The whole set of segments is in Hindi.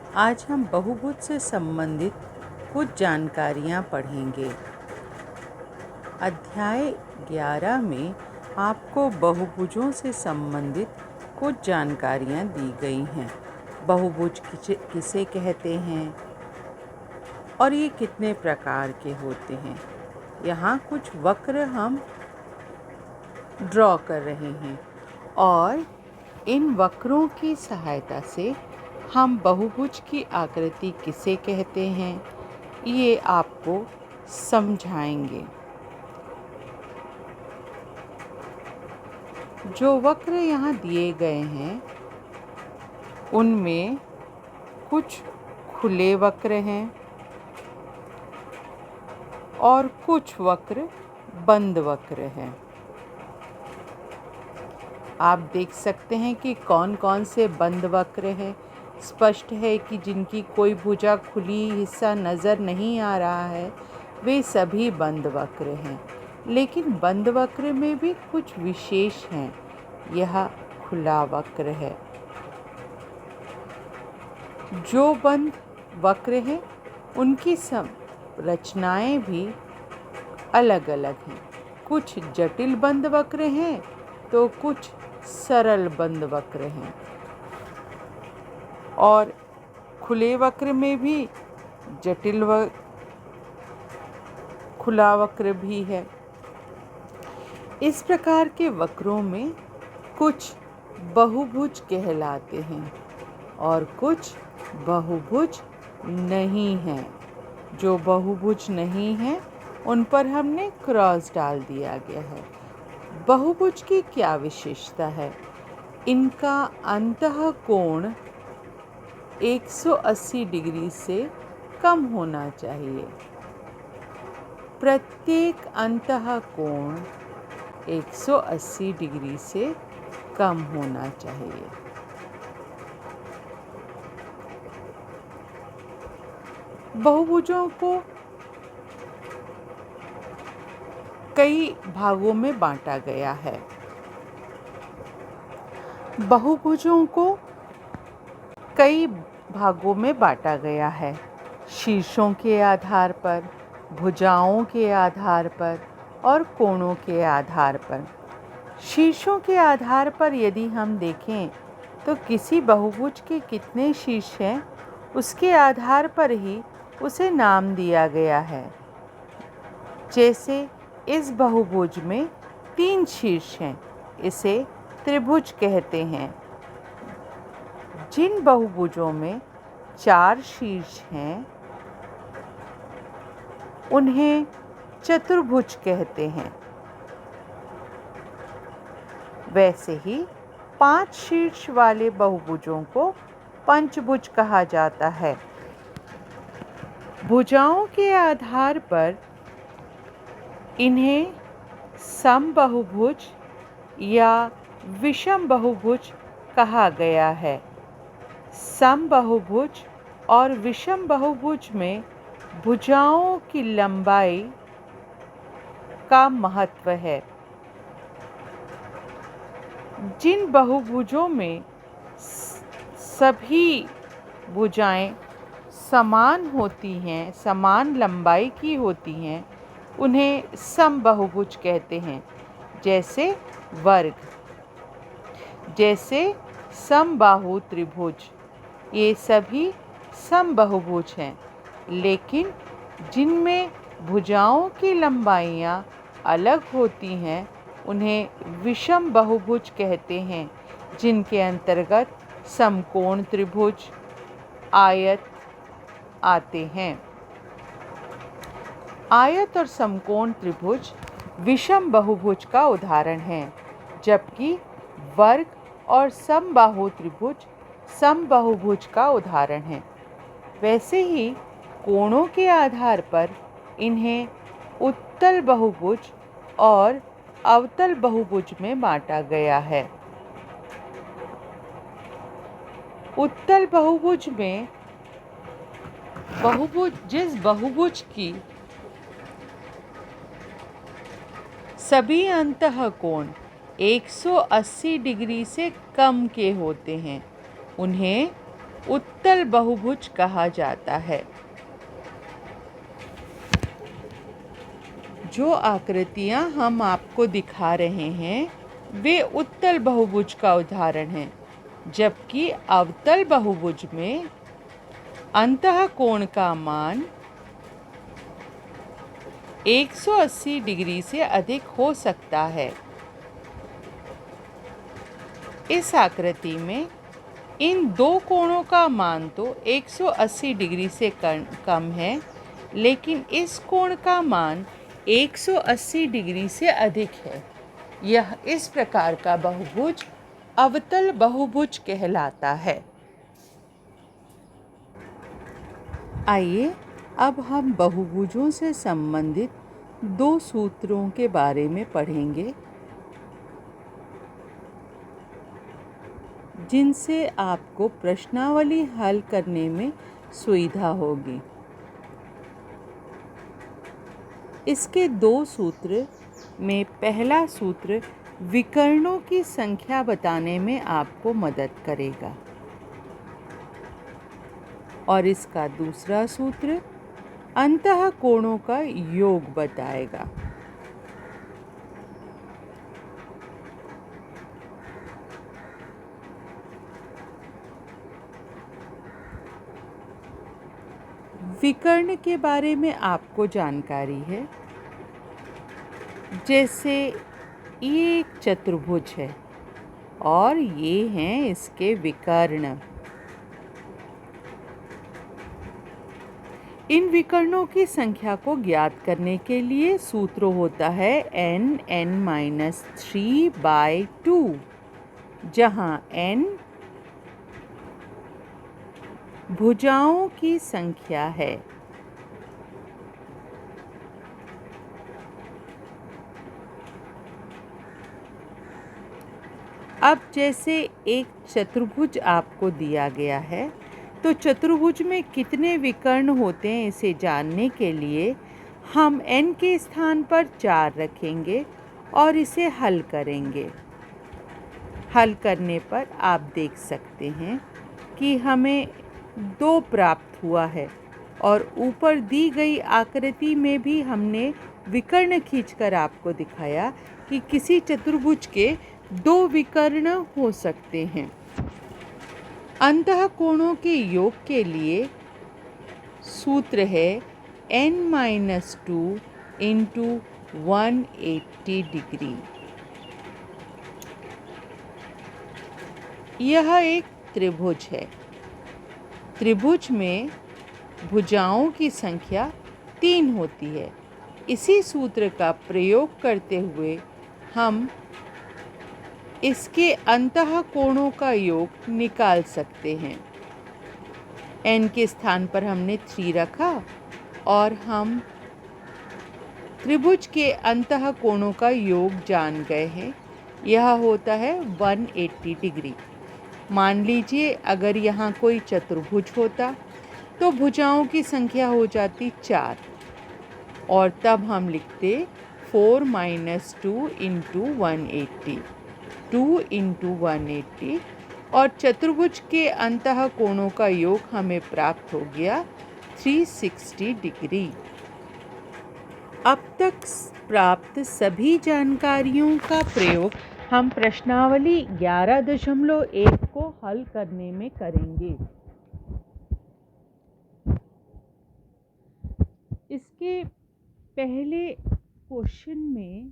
आज हम बहुभुज से संबंधित कुछ जानकारियाँ पढ़ेंगे। अध्याय 11 में आपको बहुभुजों से संबंधित कुछ जानकारियाँ दी गई हैं। बहुभुज किसे कहते हैं और ये कितने प्रकार के होते हैं। यहाँ कुछ वक्र हम ड्रॉ कर रहे हैं और इन वक्रों की सहायता से हम बहुभुज की आकृति किसे कहते हैं ये आपको समझाएंगे। जो वक्र यहाँ दिए गए हैं उनमें कुछ खुले वक्र हैं और कुछ वक्र बंद वक्र हैं। आप देख सकते हैं कि कौन कौन से बंद वक्र हैं। स्पष्ट है कि जिनकी कोई भुजा खुली हिस्सा नज़र नहीं आ रहा है वे सभी बंद वक्र हैं। लेकिन बंद वक्र में भी कुछ विशेष हैं। यह खुला वक्र है। जो बंद वक्र हैं उनकी संरचनाएं भी अलग अलग हैं। कुछ जटिल बंद वक्र हैं तो कुछ सरल बंद वक्र हैं और खुले वक्र में भी जटिल खुला वक्र भी है। इस प्रकार के वक्रों में कुछ बहुभुज कहलाते हैं और कुछ बहुभुज नहीं हैं। जो बहुभुज नहीं हैं उन पर हमने क्रॉस डाल दिया गया है। बहुभुज की क्या विशेषता है? इनका अंतः कोण 180 डिग्री से कम होना चाहिए। प्रत्येक अंतः कोण 180 डिग्री से कम होना चाहिए। बहुभुजों को कई भागों में बांटा गया है। बहुभुजों को कई भागों में बांटा गया है। शीर्षों के आधार पर, भुजाओं के आधार पर और कोणों के आधार पर। शीर्षों के आधार पर यदि हम देखें तो किसी बहुभुज के कितने शीर्ष हैं उसके आधार पर ही उसे नाम दिया गया है। जैसे इस बहुभुज में 3 शीर्ष हैं, इसे त्रिभुज कहते हैं। जिन बहुभुजों में 4 शीर्ष हैं उन्हें चतुर्भुज कहते हैं। वैसे ही 5 शीर्ष वाले बहुभुजों को पंचभुज कहा जाता है। भुजाओं के आधार पर इन्हें समबाहुभुज या विषम बहुभुज कहा गया है। समबाहुभुज और विषम बहुभुज में भुजाओं की लंबाई का महत्व है। जिन बहुभुजों में सभी भुजाएं समान होती हैं, समान लंबाई की होती हैं, उन्हें समबाहुभुज कहते हैं। जैसे वर्ग, जैसे समबाहु त्रिभुज, ये सभी समबाहुभुज हैं। लेकिन जिनमें भुजाओं की लंबाइयाँ अलग होती हैं उन्हें विषम बहुभुज कहते हैं, जिनके अंतर्गत समकोण त्रिभुज, आयत आते हैं। आयत और समकोण त्रिभुज विषम बहुभुज का उदाहरण हैं, जबकि वर्ग और समबाहु त्रिभुज समबाहुभुज का उदाहरण है। वैसे ही कोणों के आधार पर इन्हें उत्तल बहुभुज और अवतल बहुभुज में बांटा गया है। उत्तल बहुभुज में जिस बहुभुज की सभी अंतः कोण 180 डिग्री से कम के होते हैं उन्हें उत्तल बहुभुज कहा जाता है। जो आकृतियां हम आपको दिखा रहे हैं वे उत्तल बहुभुज का उदाहरण हैं, जबकि अवतल बहुभुज में अंतःकोण का मान 180 डिग्री से अधिक हो सकता है। इस आकृति में इन दो कोणों का मान तो 180 डिग्री से कम है, लेकिन इस कोण का मान 180 डिग्री से अधिक है। यह इस प्रकार का बहुभुज अवतल बहुभुज कहलाता है। आइए अब हम बहुभुजों से संबंधित दो सूत्रों के बारे में पढ़ेंगे, जिनसे आपको प्रश्नावली हल करने में सुविधा होगी। इसके दो सूत्र में पहला सूत्र विकर्णों की संख्या बताने में आपको मदद करेगा और इसका दूसरा सूत्र अंतःकोणों का योग बताएगा। विकर्ण के बारे में आपको जानकारी है। जैसे ये एक चतुर्भुज है और ये हैं इसके विकर्ण। इन विकर्णों की संख्या को ज्ञात करने के लिए सूत्र होता है n(n-3/2), जहाँ n भुजाओं की संख्या है। अब जैसे एक चतुर्भुज आपको दिया गया है, तो चतुर्भुज में कितने विकर्ण होते हैं इसे जानने के लिए हम n के स्थान पर 4 रखेंगे और इसे हल करेंगे। हल करने पर आप देख सकते हैं कि हमें 2 प्राप्त हुआ है और ऊपर दी गई आकृति में भी हमने विकर्ण खींचकर आपको दिखाया कि किसी चतुर्भुज के 2 विकर्ण हो सकते हैं। अंतःकोणों के योग के लिए सूत्र है n-2 × 180 डिग्री। यह एक त्रिभुज है। त्रिभुज में भुजाओं की संख्या 3 होती है। इसी सूत्र का प्रयोग करते हुए हम इसके अंतःकोणों का योग निकाल सकते हैं। n के स्थान पर हमने 3 रखा और हम त्रिभुज के अंतःकोणों का योग जान गए हैं। यह होता है 180 डिग्री। मान लीजिए अगर यहाँ कोई चतुर्भुज होता तो भुजाओं की संख्या हो जाती 4 और तब हम लिखते 4 - 2 × 180, 2 × 180 और चतुर्भुज के अंतःकोणों का योग हमें प्राप्त हो गया 360 डिग्री। अब तक प्राप्त सभी जानकारियों का प्रयोग हम प्रश्नावली 11.1 को हल करने में करेंगे। इसके पहले क्वेश्चन में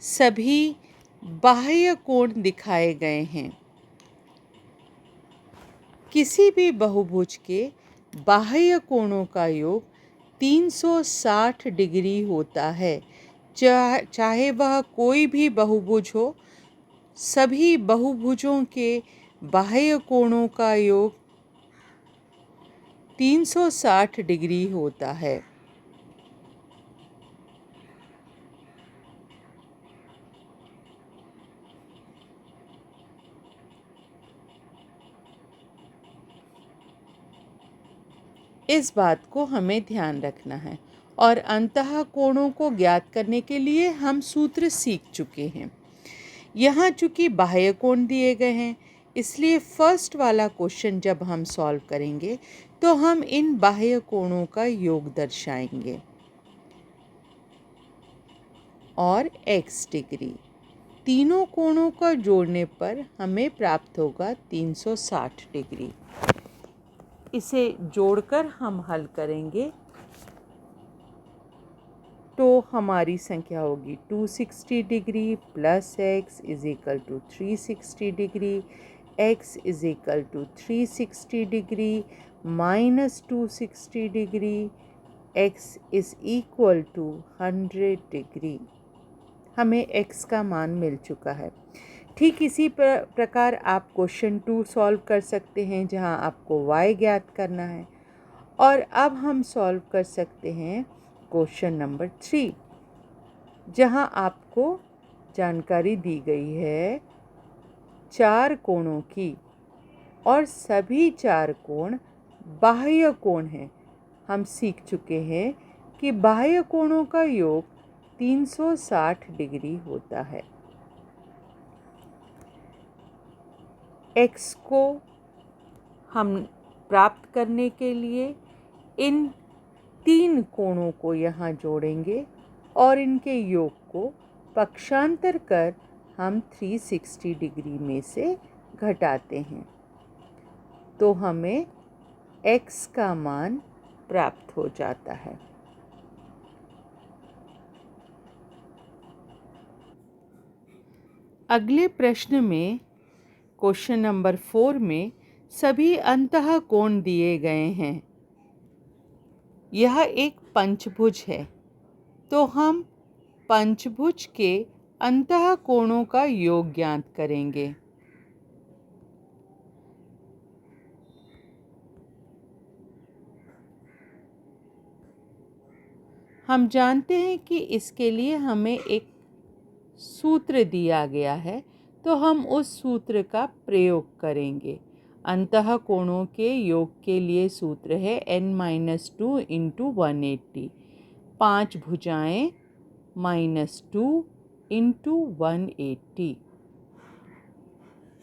सभी बाह्य कोण दिखाए गए हैं। किसी भी बहुभुज के बाह्य कोणों का योग 360 डिग्री होता है। चाहे वह कोई भी बहुभुज हो, सभी बहुभुजों के बाह्य कोणों का योग 360 डिग्री होता है। इस बात को हमें ध्यान रखना है और अंतःकोणों को ज्ञात करने के लिए हम सूत्र सीख चुके हैं। यहाँ चूँकि बाह्य कोण दिए गए हैं, इसलिए फर्स्ट वाला क्वेश्चन जब हम सॉल्व करेंगे तो हम इन बाह्य कोणों का योग दर्शाएंगे और x डिग्री। तीनों कोणों का जोड़ने पर हमें प्राप्त होगा 360 डिग्री। इसे जोड़कर हम हल करेंगे तो हमारी संख्या होगी 260 degree plus x is equal to 360 degree, x is equal to 360 degree minus 260 degree, x is equal to 100 degree. हमें x का मान मिल चुका है। ठीक इसी प्रकार आप क्वेश्चन 2 सॉल्व कर सकते हैं जहां आपको y ज्ञात करना है। और अब हम सॉल्व कर सकते हैं क्वेश्चन नंबर 3 जहां आपको जानकारी दी गई है 4 कोणों की और सभी 4 कोण बाह्य कोण हैं। हम सीख चुके हैं कि बाह्य कोणों का योग 360 डिग्री होता है। x को हम प्राप्त करने के लिए इन 3 कोणों को यहाँ जोड़ेंगे और इनके योग को पक्षांतर कर हम 360 डिग्री में से घटाते हैं तो हमें x का मान प्राप्त हो जाता है। अगले प्रश्न में क्वेश्चन नंबर 4 में सभी अंतः कोण दिए गए हैं। यह एक पंचभुज है तो हम पंचभुज के अंतः कोणों का योग ज्ञात करेंगे। हम जानते हैं कि इसके लिए हमें एक सूत्र दिया गया है तो हम उस सूत्र का प्रयोग करेंगे। अंतः कोणों के योग के लिए सूत्र है n-2 इंटू 180। 5 भुजाएं -2 into 180,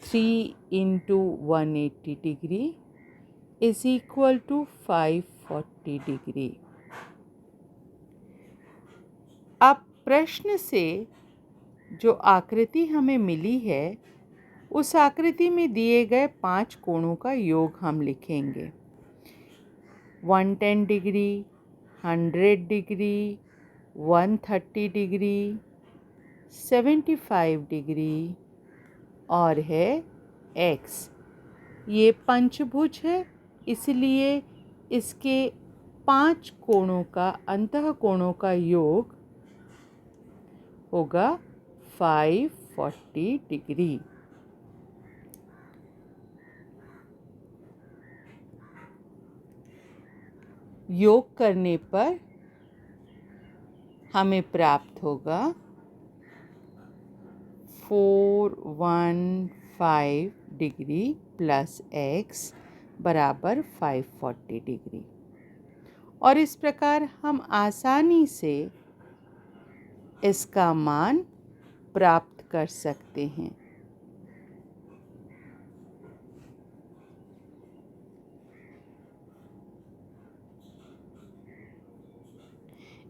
3 into 180 degree is equal to 540 degree. अब प्रश्न से जो आकृति हमें मिली है उस आकृति में दिए गए 5 कोणों का योग हम लिखेंगे। 110 डिग्री, 100 डिग्री, 130 डिग्री, 75 डिग्री और है x। ये पंचभुज है इसलिए इसके 5 कोणों का अंतः कोणों का योग होगा 540 डिग्री। योग करने पर हमें प्राप्त होगा 415 डिग्री प्लस x बराबर 540 डिग्री। और इस प्रकार हम आसानी से इसका मान प्राप्त कर सकते हैं।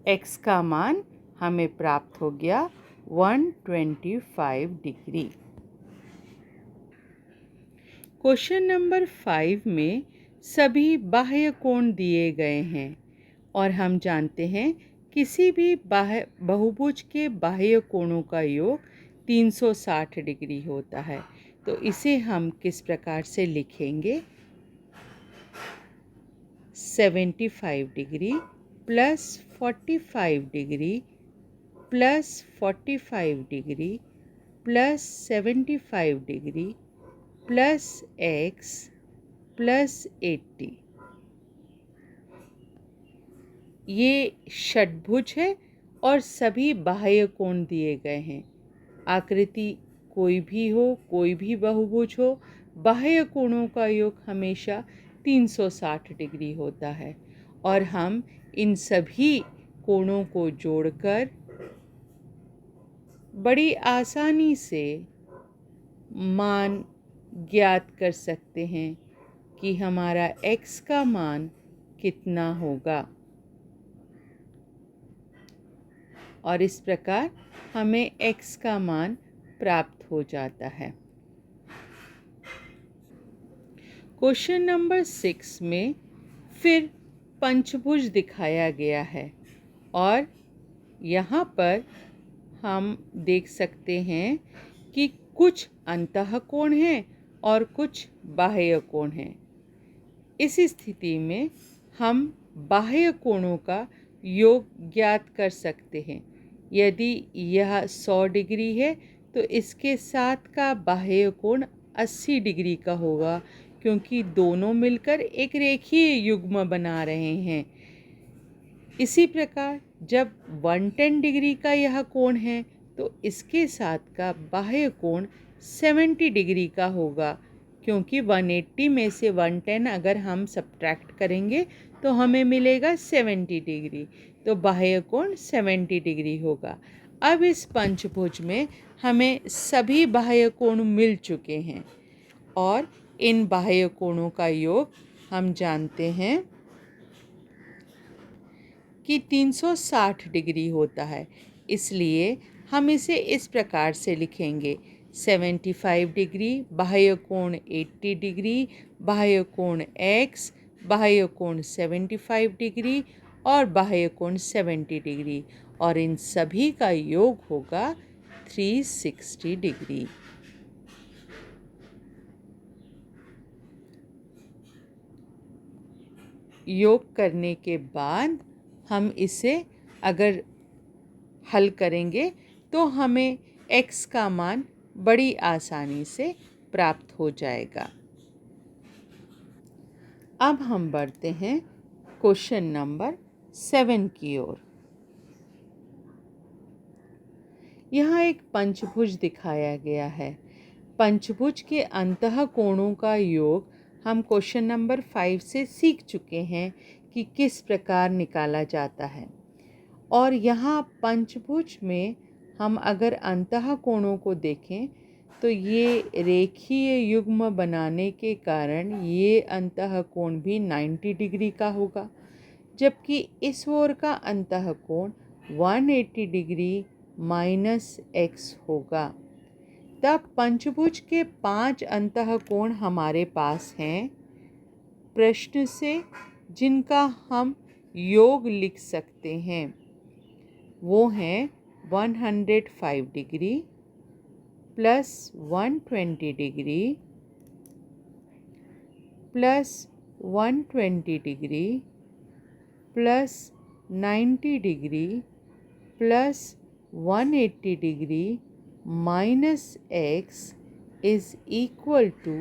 x का मान हमें प्राप्त हो गया 125 डिग्री। क्वेश्चन नंबर 5 में सभी बाह्य कोण दिए गए हैं और हम जानते हैं किसी भी बहुभुज के बाह्य कोणों का योग 360 डिग्री होता है। तो इसे हम किस प्रकार से लिखेंगे? 75 degree plus 45 degree plus 45 degree plus 75 degree plus x plus 80। ये षटभुज है और सभी बाह्य कोण दिए गए हैं। आकृति कोई भी हो, कोई भी बहुभुज हो, बाह्य कोणों का योग हमेशा 360 डिग्री होता है और हम इन सभी कोणों को जोड़कर बड़ी आसानी से मान ज्ञात कर सकते हैं कि हमारा x का मान कितना होगा। और इस प्रकार हमें x का मान प्राप्त हो जाता है। क्वेश्चन नंबर 6 में फिर पंचभुज दिखाया गया है और यहाँ पर हम देख सकते हैं कि कुछ अंतःकोण हैं और कुछ बाह्य कोण हैं। इस स्थिति में हम बाह्य कोणों का योग ज्ञात कर सकते हैं। यदि यह 100 डिग्री है तो इसके साथ का बाह्य कोण 80 डिग्री का होगा, क्योंकि दोनों मिलकर एक रेखीय युग्म बना रहे हैं। इसी प्रकार जब 110 डिग्री का यह कोण है तो इसके साथ का बाह्य कोण 70 डिग्री का होगा, क्योंकि 180 में से 110 अगर हम सब्ट्रैक्ट करेंगे तो हमें मिलेगा 70 डिग्री, तो बाह्य कोण 70 डिग्री होगा। अब इस पंचभुज में हमें सभी बाह्य कोण मिल चुके हैं और इन बाह्य कोणों का योग हम जानते हैं कि 360 डिग्री होता है। इसलिए हम इसे इस प्रकार से लिखेंगे: 75 डिग्री, बाह्य कोण 80 डिग्री, बाह्य कोण x, बाह्य कोण 75 डिग्री और बाह्य कोण 70 डिग्री, और इन सभी का योग होगा 360 डिग्री। योग करने के बाद हम इसे अगर हल करेंगे तो हमें x का मान बड़ी आसानी से प्राप्त हो जाएगा। अब हम बढ़ते हैं क्वेश्चन नंबर 7 की ओर। यहाँ एक पंचभुज दिखाया गया है। पंचभुज के अंतःकोणों का योग हम क्वेश्चन नंबर 5 से सीख चुके हैं कि किस प्रकार निकाला जाता है। और यहाँ पंचभुज में हम अगर अंतःकोणों को देखें तो ये रेखीय युग्म बनाने के कारण ये अंतःकोण भी 90 डिग्री का होगा, जबकि इस ओर का अंतःकोण 180 डिग्री -x होगा। तब पंचभुज के 5 अंतःकोण हमारे पास हैं प्रश्न से, जिनका हम योग लिख सकते हैं। वो हैं 105 degree plus 120 degree plus 120 degree plus 90 degree plus 180 degree -x is equal to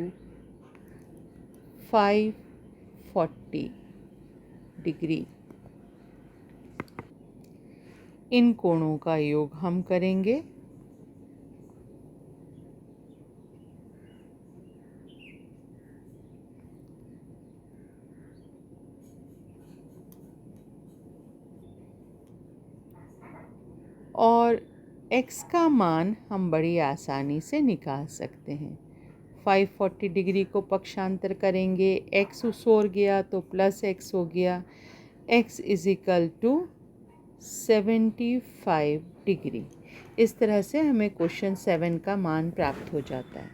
540 degree. इन कोणों का योग हम करेंगे। और x का मान हम बड़ी आसानी से निकाल सकते हैं। 540 डिग्री को पक्षांतर करेंगे, x उस ओर गया तो प्लस x हो गया, x is equal to 75 degree. इस तरह से हमें क्वेश्चन 7 का मान प्राप्त हो जाता है।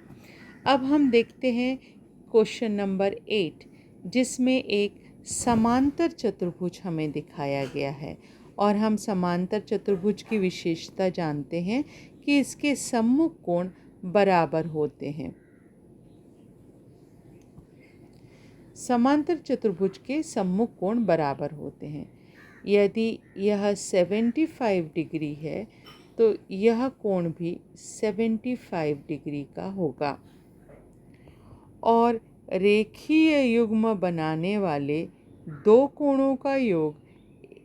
अब हम देखते हैं क्वेश्चन नंबर 8, जिसमें एक समांतर चतुर्भुज हमें दिखाया गया है और हम समांतर चतुर्भुज की विशेषता जानते हैं कि इसके सम्मुख कोण बराबर होते हैं। समांतर चतुर्भुज के सम्मुख कोण बराबर होते हैं। यदि यह 75 डिग्री है तो यह कोण भी 75 डिग्री का होगा। और रेखीय युग्म बनाने वाले दो कोणों का योग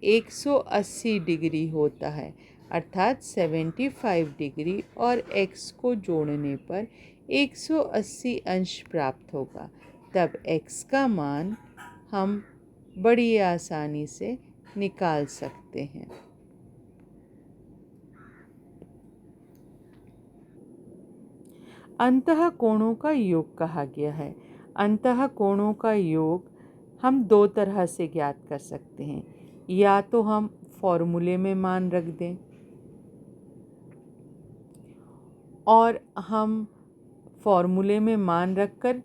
180 डिग्री होता है, अर्थात 75 डिग्री और x को जोड़ने पर 180 अंश प्राप्त होगा। तब x का मान हम बड़ी आसानी से निकाल सकते हैं। अंतः कोणों का योग कहा गया है। अंतः कोणों का योग हम दो तरह से ज्ञात कर सकते हैं। या तो हम फॉर्मूले में मान रख दें और हम फॉर्मूले में मान रखकर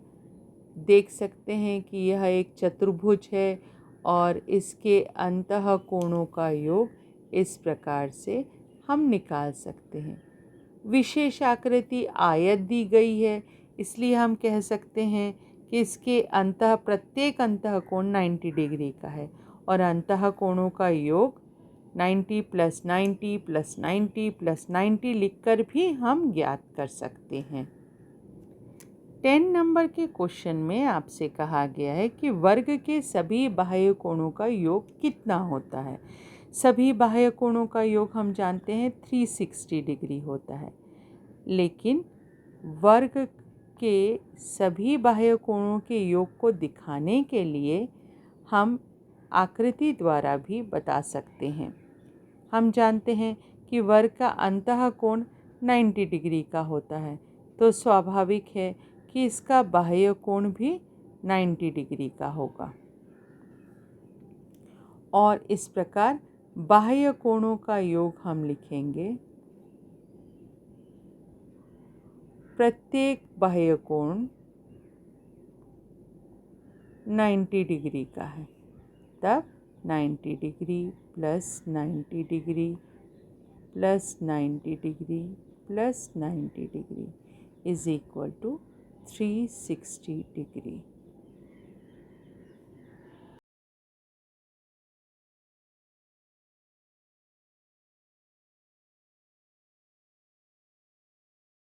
देख सकते हैं कि यह एक चतुर्भुज है और इसके अंतः कोणों का योग इस प्रकार से हम निकाल सकते हैं। विशेष आकृति आयत दी गई है, इसलिए हम कह सकते हैं कि इसके प्रत्येक अंतः कोण 90 डिग्री का है और अंतः कोणों का योग 90 + 90 + 90 + 90 लिखकर भी हम ज्ञात कर सकते हैं। 10 नंबर के क्वेश्चन में आपसे कहा गया है कि वर्ग के सभी बाह्य कोणों का योग कितना होता है। सभी बाह्य कोणों का योग हम जानते हैं 360 डिग्री होता है, लेकिन वर्ग के सभी बाह्य कोणों के योग को दिखाने के लिए हम आकृति द्वारा भी बता सकते हैं। हम जानते हैं कि वर्ग का अंतः कोण 90 डिग्री का होता है, तो स्वाभाविक है कि इसका बाह्य कोण भी 90 डिग्री का होगा। और इस प्रकार बाह्य कोणों का योग हम लिखेंगे। प्रत्येक बाह्य कोण 90 डिग्री का है, तब 90 degree + 90 degree + 90 degree + 90 degree = 360 degree.